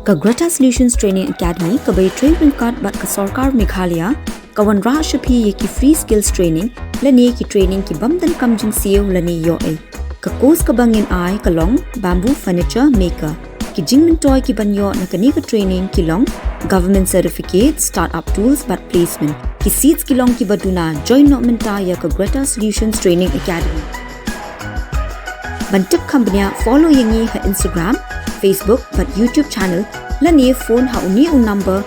ka Greta Solutions Training Academy ka bay training card bat ka Sarkar Meghalaya kawan ra shapi ye ki free skills training lani ki training ki bamdan kamjing siyo lani yo ai ka course ka bangin ai ka long bamboo furniture maker ki jingmin toy ki banyo na kani ka training ki long government certificate startup tools but placement ki seats ki long ki baduna join no menta ya ka Greta Solutions Training Academy bantip company follow yengi ha Instagram Facebook but YouTube channel lani phone ha uni number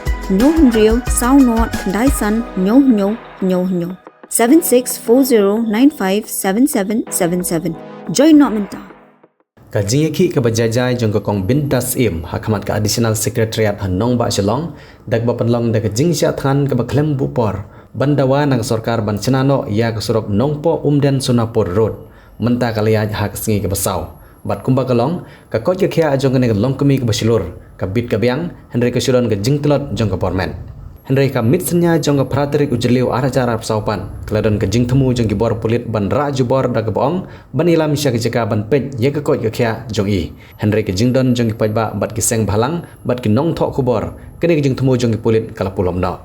no real sound not Dyson no 7640957777 join not menta ka jingeki ka bajajai jong ka kong bintas im hakamat ka additional secretariat hanong ba shalong dag ba panlong dag jingsya than ka baklem bupor bandawa nang sarkar ban chinano ya ka surok nongpo umden sunapur road menta kalaya hak singi ka basaw bat kumba kalong ka koj ka khia jong ka long kami ka basilur ka bit ka biang henry ka suron ka jingtlot jong ka pormen henry ka mitsnya jong ka pratrik ujliu arajar ap saupan kladon ka jingtemu jong ki bor pulit ban ra jubor da ka bong ban ilam sya ka jaka ban pej ye ka koj ka khia jong i henry ka jingdon jong ki pajba bat ki seng bhalang bat ki nong tho khubor kani ka jingtemu jong ki pulit kala pulom no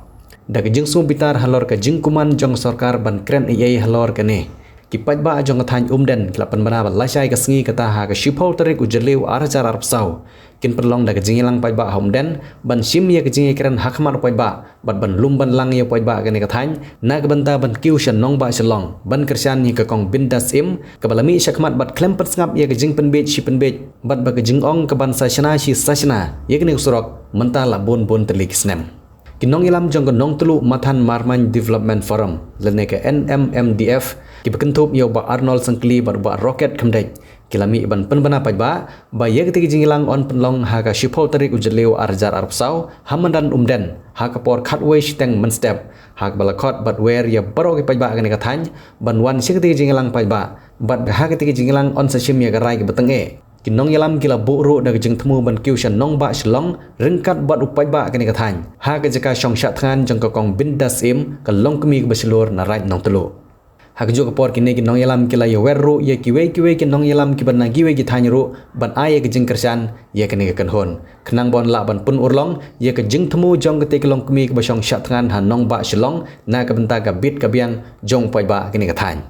da ka jingsum bitar halor ka jingkuman jong sarkar ban kren ei halor kani ki pajba jong than umden klapan bana lasai ka sngi kata ha ka shipol tarik ujliu arajar ap sau kin perlong da ka jingilang pajba homden ban sim ye ka jingi kren hakmar pajba bat ban lumban lang ye pajba ka ni ka than na ka banta ban kiu shan nong ba shalong ban kersan ni ka kong bindas im ka balami shakmat bat klempet ngap ye ka jing penbej shi penbej bat ba ka jingong ka ban sashna shi sashna ye ka ni surok menta la bon bon telik snem kinong ilam jong nong tulu mathan marman development forum lene ka NMMDF ki bekentup yo ba Arnold Sangkli ba rocket khamdej kilami ban penbana pajba ba ye keti jingilang on penlong ha ka shipol tarik ujleu arjar arpsau hamandan umden ha ka por khatway steng man step ha ka balakot bat wer ya baro ki pajba ka thany ban wan si keti jingilang pajba bat ha keti jingilang on sashim ya ka rai ki betenge kinong yalam kila buru da jeng temu ban kiusan nong ba shlong ringkat bat upai ba kani kathany ha ka jaka shong shat than jong ka kong bindas im ka long kami ka basilur na right nong telu ha ka jo ka por kini kinong yalam kila yo werru ye kiwe kinong yalam ki ban giwe ki thany ru ban aye ka jeng kersan ye kani ka kanhon khnang bon la ban pun urlong ye ka jeng temu jong ka te long kami ka ba shong shat than ha nong ba shlong na ka banta ka bit ka biang jong pai ba kani kathany